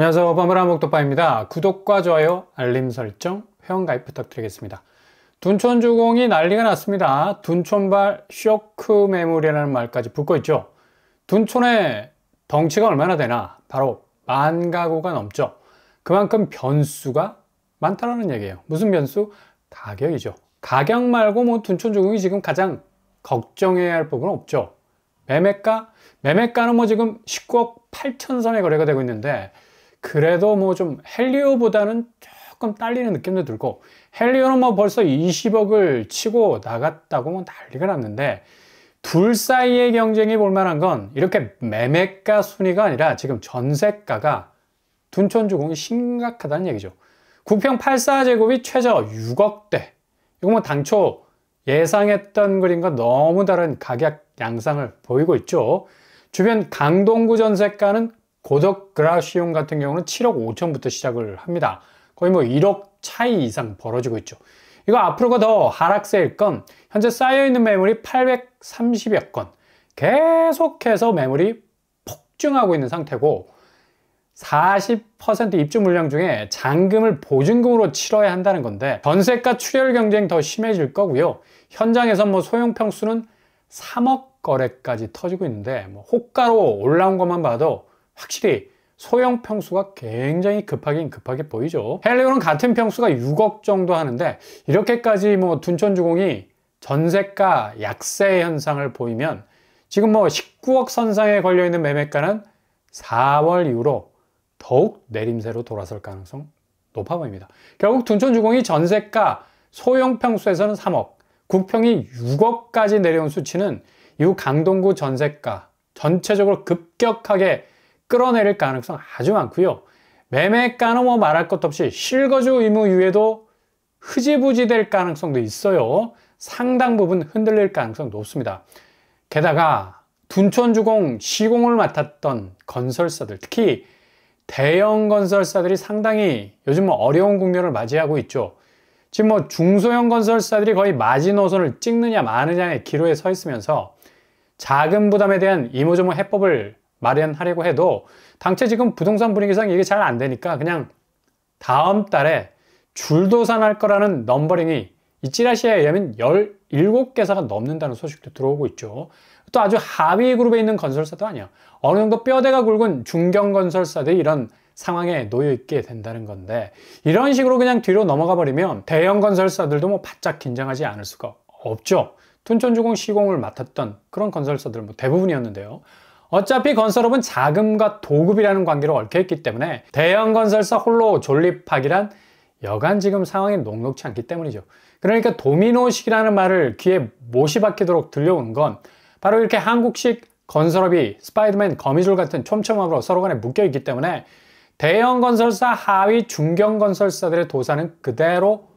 안녕하세요. 버무라 목독바입니다. 구독과 좋아요, 알림 설정, 회원가입 부탁드리겠습니다. 둔촌주공이 난리가 났습니다. 둔촌발 쇼크 매물이라는 말까지 붙고 있죠. 둔촌의 덩치가 얼마나 되나? 바로 10,000가구가 넘죠. 그만큼 변수가 많다는 얘기예요. 무슨 변수? 가격이죠. 가격 말고 둔촌주공이 지금 가장 걱정해야 할 부분은 없죠. 매매가? 매매가는 지금 19억 8천 선에 거래가 되고 있는데, 그래도 좀 헬리오보다는 조금 딸리는 느낌도 들고, 헬리오는 벌써 20억을 치고 나갔다고 난리가 났는데, 둘 사이의 경쟁이 볼만한 건 이렇게 매매가 순위가 아니라 지금 전세가가 둔촌주공이 심각하다는 얘기죠. 9평 84제곱이 최저 6억대. 이거 당초 예상했던 그림과 너무 다른 가격 양상을 보이고 있죠. 주변 강동구 전세가는 고덕 그라시온 같은 경우는 7억 5천부터 시작을 합니다. 거의 1억 차이 이상 벌어지고 있죠. 이거 앞으로가 더 하락세일 건 현재 쌓여있는 매물이 830여 건. 계속해서 매물이 폭증하고 있는 상태고 40% 입주 물량 중에 잔금을 보증금으로 치러야 한다는 건데, 전세가 출혈 경쟁 더 심해질 거고요. 현장에서 소형 평수는 3억 거래까지 터지고 있는데, 호가로 올라온 것만 봐도 확실히 소형 평수가 굉장히 급하게 보이죠. 헬리오는 같은 평수가 6억 정도 하는데, 이렇게까지 둔촌주공이 전세가 약세 현상을 보이면 지금 19억 선상에 걸려있는 매매가는 4월 이후로 더욱 내림세로 돌아설 가능성 높아 보입니다. 결국 둔촌주공이 전세가 소형 평수에서는 3억, 국평이 6억까지 내려온 수치는 이후 강동구 전세가 전체적으로 급격하게 끌어내릴 가능성 아주 많고요. 매매가는 말할 것도 없이 실거주 의무 이후에도 흐지부지 될 가능성도 있어요. 상당 부분 흔들릴 가능성 높습니다. 게다가 둔촌주공 시공을 맡았던 건설사들, 특히 대형 건설사들이 상당히 요즘 어려운 국면을 맞이하고 있죠. 지금 중소형 건설사들이 거의 마지노선을 찍느냐 마느냐의 기로에 서 있으면서 자금 부담에 대한 이모저모 해법을 마련하려고 해도 당최 지금 부동산 분위기상 이게 잘 안 되니까 그냥 다음 달에 줄도산할 거라는 넘버링이 이 찌라시에 의하면 17개사가 넘는다는 소식도 들어오고 있죠. 또 아주 하위 그룹에 있는 건설사도 아니야. 어느 정도 뼈대가 굵은 중견 건설사들이 이런 상황에 놓여 있게 된다는 건데, 이런 식으로 그냥 뒤로 넘어가 버리면 대형 건설사들도 바짝 긴장하지 않을 수가 없죠. 둔촌주공 시공을 맡았던 그런 건설사들 대부분이었는데요. 어차피 건설업은 자금과 도급이라는 관계로 얽혀있기 때문에 대형 건설사 홀로 존립하기란 여간 지금 상황이 녹록치 않기 때문이죠. 그러니까 도미노식이라는 말을 귀에 못이 박히도록 들려오는 건 바로 이렇게 한국식 건설업이 스파이더맨 거미줄 같은 촘촘함으로 서로 간에 묶여있기 때문에 대형 건설사 하위 중견 건설사들의 도사는 그대로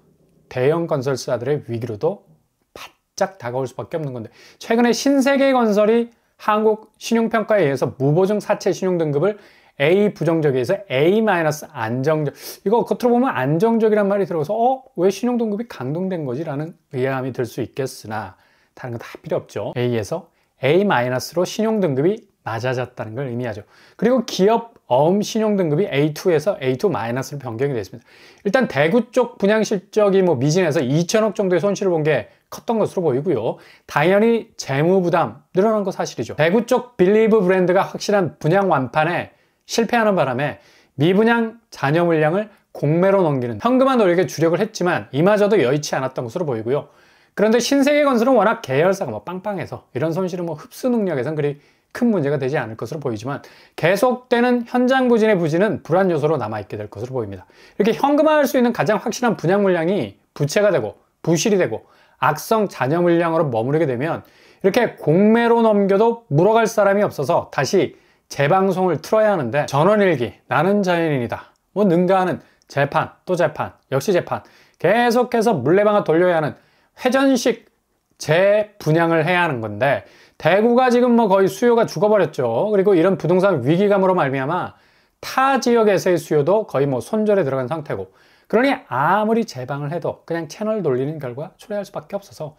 대형 건설사들의 위기로도 바짝 다가올 수밖에 없는 건데, 최근에 신세계건설이 한국 신용평가에 의해서 무보증 사채 신용등급을 A 부정적에서 A- 안정적, 이거 겉으로 보면 안정적이란 말이 들어서 왜 신용등급이 강등된 거지? 라는 의아함이 들 수 있겠으나 다른 건 다 필요 없죠. A에서 A-로 신용등급이 낮아졌다는 걸 의미하죠. 그리고 기업 어음 신용등급이 A2에서 A2-로 변경이 됐습니다. 일단 대구 쪽 분양 실적이 미진해서 2천억 정도의 손실을 본 게 컸던 것으로 보이고요. 당연히 재무 부담 늘어난 거 사실이죠. 대구 쪽 빌리브 브랜드가 확실한 분양 완판에 실패하는 바람에 미분양 잔여 물량을 공매로 넘기는 현금화 노력에 주력을 했지만 이마저도 여의치 않았던 것으로 보이고요. 그런데 신세계건설은 워낙 계열사가 빵빵해서 이런 손실은 흡수 능력에선 그리 큰 문제가 되지 않을 것으로 보이지만, 계속되는 현장 부진의 부진은 불안 요소로 남아있게 될 것으로 보입니다. 이렇게 현금화할 수 있는 가장 확실한 분양 물량이 부채가 되고 부실이 되고 악성 잔여 물량으로 머무르게 되면 이렇게 공매로 넘겨도 물어갈 사람이 없어서 다시 재방송을 틀어야 하는데, 전원일기 나는 자연인이다 능가하는 재판 또 재판 역시 재판, 계속해서 물레방아 돌려야 하는 회전식 재분양을 해야 하는 건데, 대구가 지금 거의 수요가 죽어버렸죠. 그리고 이런 부동산 위기감으로 말미암아 타 지역에서의 수요도 거의 손절에 들어간 상태고, 그러니 아무리 재방을 해도 그냥 채널 돌리는 결과 초래할 수밖에 없어서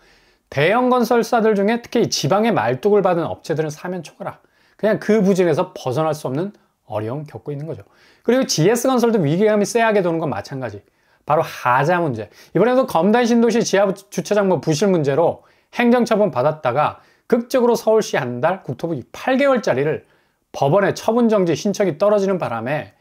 대형 건설사들 중에 특히 지방의 말뚝을 받은 업체들은 사면 초과라. 그냥 그 부진에서 벗어날 수 없는 어려움 겪고 있는 거죠. 그리고 GS건설도 위기감이 쎄하게 도는 건 마찬가지. 바로 하자 문제. 이번에도 검단 신도시 지하 주차장 부실 문제로 행정처분 받았다가 극적으로 서울시 한 달, 국토부 8개월짜리를 법원에 처분정지 신청이 떨어지는 바람에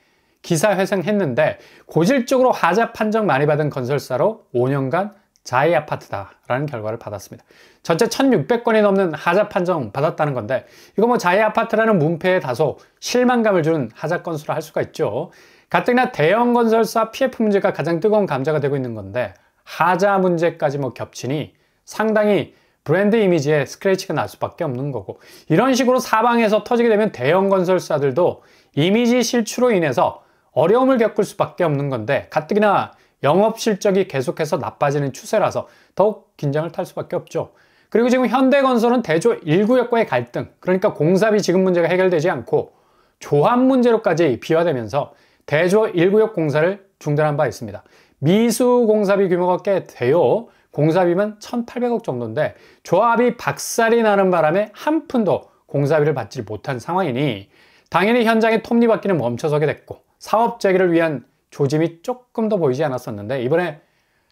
기사회생했는데 고질적으로 하자 판정 많이 받은 건설사로 5년간 자해 아파트다라는 결과를 받았습니다. 전체 1,600건이 넘는 하자 판정 받았다는 건데 이거 자해 아파트라는 문패에 다소 실망감을 주는 하자 건수라 할 수가 있죠. 가뜩이나 대형 건설사 PF 문제가 가장 뜨거운 감자가 되고 있는 건데 하자 문제까지 겹치니 상당히 브랜드 이미지에 스크래치가 날 수밖에 없는 거고, 이런 식으로 사방에서 터지게 되면 대형 건설사들도 이미지 실추로 인해서 어려움을 겪을 수밖에 없는 건데 가뜩이나 영업 실적이 계속해서 나빠지는 추세라서 더욱 긴장을 탈 수밖에 없죠. 그리고 지금 현대건설은 대조 1구역과의 갈등, 그러니까 공사비 지급 문제가 해결되지 않고 조합 문제로까지 비화되면서 대조 1구역 공사를 중단한 바 있습니다. 미수 공사비 규모가 꽤 돼요. 공사비만 1,800억 정도인데 조합이 박살이 나는 바람에 한 푼도 공사비를 받지 못한 상황이니 당연히 현장의 톱니바퀴는 멈춰서게 됐고 사업 재개를 위한 조짐이 조금 더 보이지 않았었는데 이번에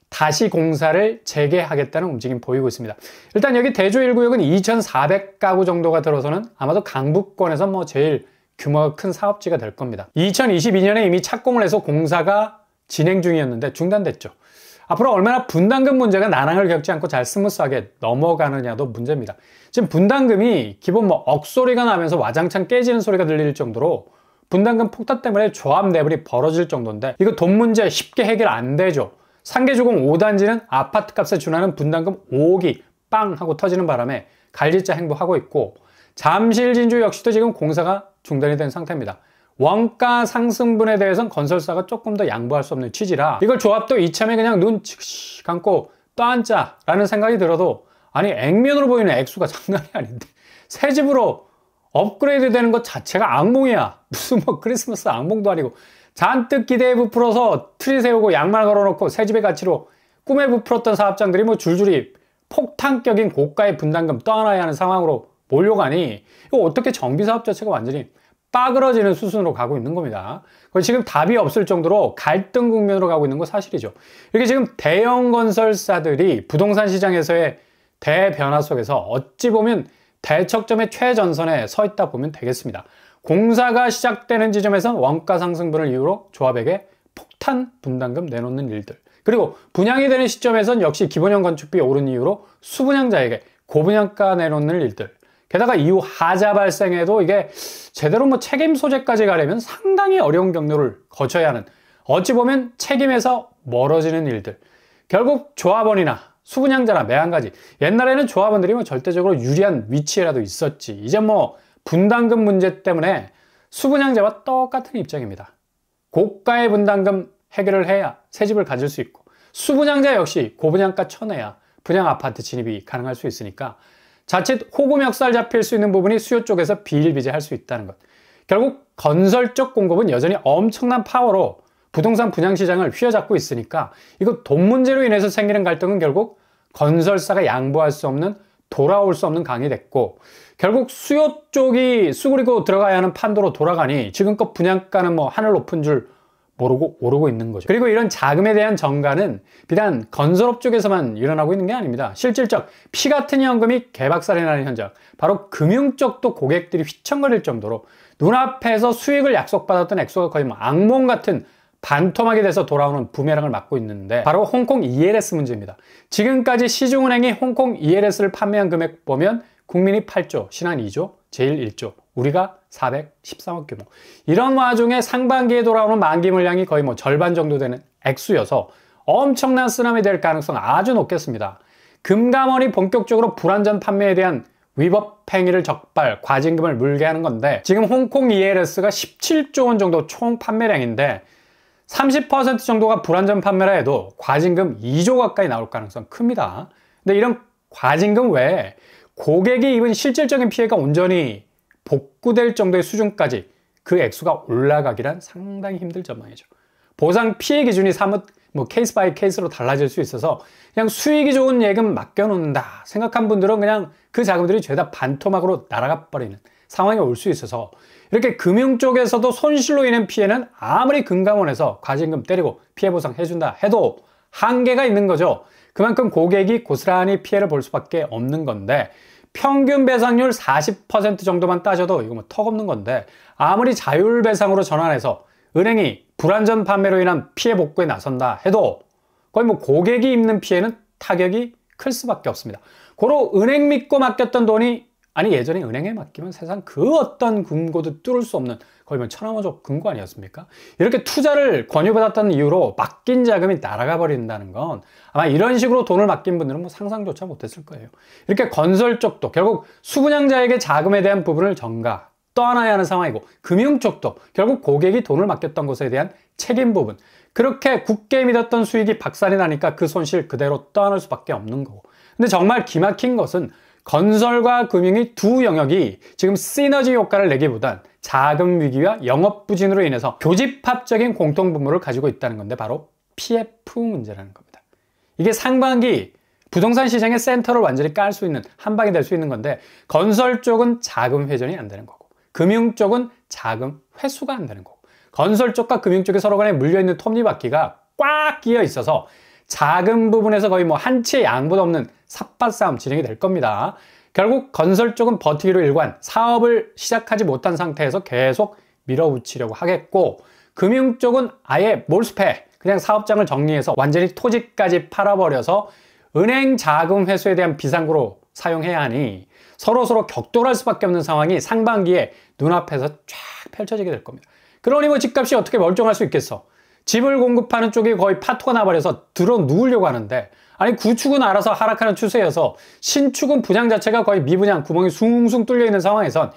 다시 공사를 재개하겠다는 움직임 보이고 있습니다. 일단 여기 대조 1구역은 2,400가구 정도가 들어서는 아마도 강북권에서 제일 규모가 큰 사업지가 될 겁니다. 2022년에 이미 착공을 해서 공사가 진행 중이었는데 중단됐죠. 앞으로 얼마나 분담금 문제가 난항을 겪지 않고 잘 스무스하게 넘어가느냐도 문제입니다. 지금 분담금이 기본 억소리가 나면서 와장창 깨지는 소리가 들릴 정도로 분담금 폭탄 때문에 조합 내불이 벌어질 정도인데 이거 돈 문제 쉽게 해결 안 되죠. 상계주공 5단지는 아파트 값에 준하는 분담금 5억이 빵 하고 터지는 바람에 갈지자 행보하고 있고 잠실진주 역시도 지금 공사가 중단이 된 상태입니다. 원가 상승분에 대해서는 건설사가 조금 더 양보할 수 없는 취지라 이걸 조합도 이참에 그냥 눈 감고 떠앉자라는 생각이 들어도 아니 액면으로 보이는 액수가 장난이 아닌데 새 집으로 업그레이드 되는 것 자체가 악몽이야. 무슨 크리스마스 악몽도 아니고 잔뜩 기대에 부풀어서 트리 세우고 양말 걸어놓고 새 집의 가치로 꿈에 부풀었던 사업장들이 줄줄이 폭탄격인 고가의 분담금 떠안아야 하는 상황으로 몰려가니 이거 어떻게 정비사업 자체가 완전히 빠그러지는 수순으로 가고 있는 겁니다. 지금 답이 없을 정도로 갈등 국면으로 가고 있는 거 사실이죠. 이게 지금 대형 건설사들이 부동산 시장에서의 대변화 속에서 어찌 보면 대척점의 최전선에 서 있다 보면 되겠습니다. 공사가 시작되는 지점에선 원가 상승분을 이유로 조합에게 폭탄 분담금 내놓는 일들, 그리고 분양이 되는 시점에선 역시 기본형 건축비 오른 이유로 수분양자에게 고분양가 내놓는 일들, 게다가 이후 하자 발생에도 이게 제대로 책임 소재까지 가려면 상당히 어려운 경로를 거쳐야 하는, 어찌 보면 책임에서 멀어지는 일들, 결국 조합원이나 수분양자나 매한가지, 옛날에는 조합원들이 절대적으로 유리한 위치에라도 있었지, 이제 분담금 문제 때문에 수분양자와 똑같은 입장입니다. 고가의 분담금 해결을 해야 새 집을 가질 수 있고 수분양자 역시 고분양가 쳐내야 분양 아파트 진입이 가능할 수 있으니까 자칫 호구 멱살 잡힐 수 있는 부분이 수요 쪽에서 비일비재할 수 있다는 것. 결국 건설 쪽 공급은 여전히 엄청난 파워로 부동산 분양 시장을 휘어잡고 있으니까 이거 돈 문제로 인해서 생기는 갈등은 결국 건설사가 양보할 수 없는, 돌아올 수 없는 강이 됐고 결국 수요 쪽이 수그리고 들어가야 하는 판도로 돌아가니 지금껏 분양가는 하늘 높은 줄 모르고 오르고 있는 거죠. 그리고 이런 자금에 대한 정가는 비단 건설업 쪽에서만 일어나고 있는 게 아닙니다. 실질적 피 같은 현금이 개박살이 나는 현장, 바로 금융 쪽도 고객들이 휘청거릴 정도로 눈앞에서 수익을 약속받았던 액수가 거의 악몽 같은 반토막이 돼서 돌아오는 부메랑을 맞고 있는데 바로 홍콩 ELS 문제입니다. 지금까지 시중은행이 홍콩 ELS를 판매한 금액 보면 국민이 8조, 신한 2조, 제일 1조, 우리가 413억 규모. 이런 와중에 상반기에 돌아오는 만기 물량이 거의 절반 정도 되는 액수여서 엄청난 쓰나미 될 가능성 아주 높겠습니다. 금감원이 본격적으로 불안전 판매에 대한 위법 행위를 적발, 과징금을 물게 하는 건데 지금 홍콩 ELS가 17조 원 정도 총 판매량인데 30% 정도가 불안전 판매라 해도 과징금 2조 가까이 나올 가능성 큽니다. 근데 이런 과징금 외에 고객이 입은 실질적인 피해가 온전히 복구될 정도의 수준까지 그 액수가 올라가기란 상당히 힘들 전망이죠. 보상 피해 기준이 사뭇 케이스 바이 케이스로 달라질 수 있어서 그냥 수익이 좋은 예금 맡겨놓는다 생각한 분들은 그냥 그 자금들이 죄다 반토막으로 날아가 버리는 상황이 올 수 있어서 이렇게 금융 쪽에서도 손실로 인한 피해는 아무리 금감원에서 과징금 때리고 피해 보상해준다 해도 한계가 있는 거죠. 그만큼 고객이 고스란히 피해를 볼 수밖에 없는 건데 평균 배상률 40% 정도만 따져도 이거 뭐 턱없는 건데 아무리 자율 배상으로 전환해서 은행이 불안전 판매로 인한 피해 복구에 나선다 해도 거의 뭐 고객이 입는 피해는 타격이 클 수밖에 없습니다. 고로 은행 믿고 맡겼던 돈이 아니 예전에 은행에 맡기면 세상 그 어떤 금고도 뚫을 수 없는 거의 뭐 천하무적 금고 아니었습니까? 이렇게 투자를 권유받았다는 이유로 맡긴 자금이 날아가 버린다는 건 아마 이런 식으로 돈을 맡긴 분들은 뭐 상상조차 못했을 거예요. 이렇게 건설 쪽도 결국 수분양자에게 자금에 대한 부분을 전가 떠안아야 하는 상황이고 금융 쪽도 결국 고객이 돈을 맡겼던 것에 대한 책임 부분 그렇게 굳게 믿었던 수익이 박살이 나니까 그 손실 그대로 떠안을 수밖에 없는 거고 근데 정말 기막힌 것은 건설과 금융이 두 영역이 지금 시너지 효과를 내기보단 자금 위기와 영업 부진으로 인해서 교집합적인 공통분모를 가지고 있다는 건데 바로 PF 문제라는 겁니다. 이게 상반기 부동산 시장의 센터를 완전히 깔 수 있는 한 방이 될 수 있는 건데 건설 쪽은 자금 회전이 안 되는 거고 금융 쪽은 자금 회수가 안 되는 거고 건설 쪽과 금융 쪽에 서로 간에 물려있는 톱니바퀴가 꽉 끼어 있어서 자금 부분에서 거의 뭐 한치의 양보도 없는 삿바 싸움 진행이 될 겁니다. 결국 건설 쪽은 버티기로 일관 사업을 시작하지 못한 상태에서 계속 밀어붙이려고 하겠고 금융 쪽은 아예 몰수패 그냥 사업장을 정리해서 완전히 토지까지 팔아버려서 은행 자금 회수에 대한 비상구로 사용해야 하니 서로 격돌할 수밖에 없는 상황이 상반기에 눈앞에서 쫙 펼쳐지게 될 겁니다. 그러니 뭐 집값이 어떻게 멀쩡할 수 있겠어? 집을 공급하는 쪽이 거의 파토가 나버려서 들어 누우려고 하는데 아니 구축은 알아서 하락하는 추세여서 신축은 분양 자체가 거의 미분양 구멍이 숭숭 뚫려 있는 상황에선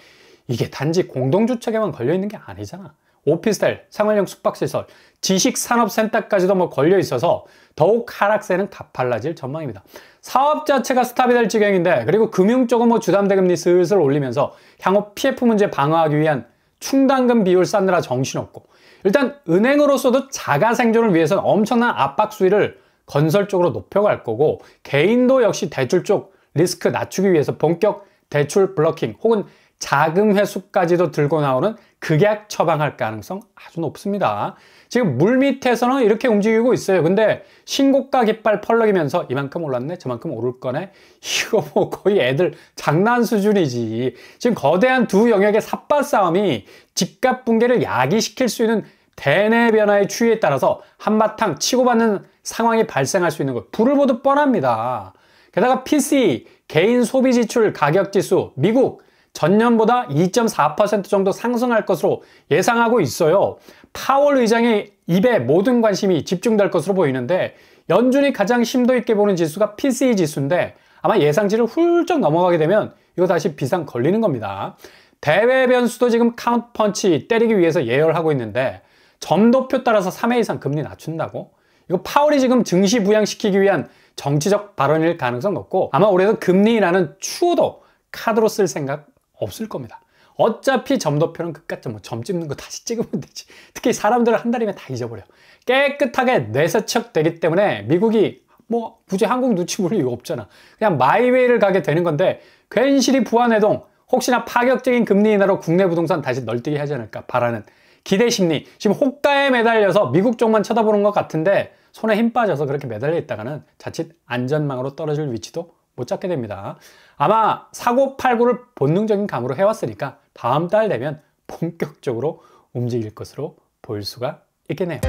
이게 단지 공동주택에만 걸려 있는 게 아니잖아. 오피스텔, 생활용 숙박시설, 지식산업센터까지도 뭐 걸려 있어서 더욱 하락세는 가팔라질 전망입니다. 사업 자체가 스탑이 될 지경인데 그리고 금융 쪽은 뭐 주담대금리 슬슬 올리면서 향후 PF 문제 방어하기 위한 충당금 비율 쌓느라 정신없고 일단 은행으로서도 자가 생존을 위해서는 엄청난 압박 수위를 건설 쪽으로 높여갈 거고 개인도 역시 대출 쪽 리스크 낮추기 위해서 본격 대출 블러킹 혹은 자금 회수까지도 들고 나오는 극약 처방할 가능성 아주 높습니다. 지금 물밑에서는 이렇게 움직이고 있어요. 근데 신고가 깃발 펄럭이면서 이만큼 올랐네 저만큼 오를 거네 이거 뭐 거의 애들 장난 수준이지. 지금 거대한 두 영역의 삿바 싸움이 집값 붕괴를 야기시킬 수 있는 대내 변화의 추이에 따라서 한바탕 치고받는 상황이 발생할 수 있는 것 불을 보듯 뻔합니다. 게다가 PCE 개인 소비 지출 가격 지수 미국 전년보다 2.4% 정도 상승할 것으로 예상하고 있어요. 파월 의장의 입에 모든 관심이 집중될 것으로 보이는데 연준이 가장 심도 있게 보는 지수가 PCE 지수인데 아마 예상치를 훌쩍 넘어가게 되면 이거 다시 비상 걸리는 겁니다. 대외 변수도 지금 카운트 펀치 때리기 위해서 예열하고 있는데 점도표 따라서 3회 이상 금리 낮춘다고? 이거 파월이 지금 증시 부양시키기 위한 정치적 발언일 가능성 높고 아마 올해도 금리라는 추호도 카드로 쓸 생각 없을 겁니다. 어차피 점도표는 그깟 뭐 점 찍는 거 다시 찍으면 되지. 특히 사람들은 한 달이면 다 잊어버려. 깨끗하게 뇌세척되기 때문에 미국이 뭐 굳이 한국 눈치 볼 이유가 없잖아. 그냥 마이웨이를 가게 되는 건데 괜시리 부안해동 혹시나 파격적인 금리 인하로 국내 부동산 다시 널뛰게 하지 않을까 바라는 기대 심리. 지금 호가에 매달려서 미국 쪽만 쳐다보는 것 같은데 손에 힘 빠져서 그렇게 매달려 있다가는 자칫 안전망으로 떨어질 위치도 못 잡게 됩니다. 아마 사고팔고를 본능적인 감으로 해왔으니까 다음 달 되면 본격적으로 움직일 것으로 보일 수가 있겠네요.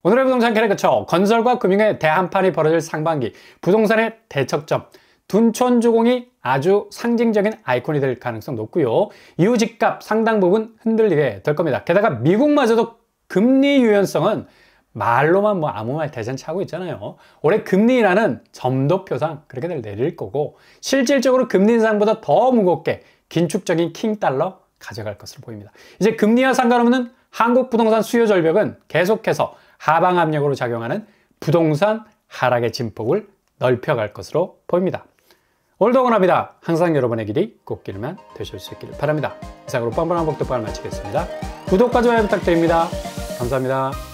오늘의 부동산 캐릭터처 건설과 금융의 대한판이 벌어질 상반기 부동산의 대척점 둔촌주공이 아주 상징적인 아이콘이 될 가능성 높고요. 이후 집값 상당 부분 흔들리게 될 겁니다. 게다가 미국마저도 금리 유연성은 말로만 뭐 아무 말 대잔치 하고 있잖아요. 올해 금리 인하는 점도표상 그렇게 내릴 거고 실질적으로 금리 인상보다 더 무겁게 긴축적인 킹달러 가져갈 것으로 보입니다. 이제 금리와 상관없는 한국 부동산 수요 절벽은 계속해서 하방 압력으로 작용하는 부동산 하락의 진폭을 넓혀갈 것으로 보입니다. 오늘도 응원합니다. 항상 여러분의 길이 꽃길만 되실 수 있기를 바랍니다. 이상으로 뻔뻔한 복덕방을 마치겠습니다. 구독과 좋아요 부탁드립니다. 감사합니다.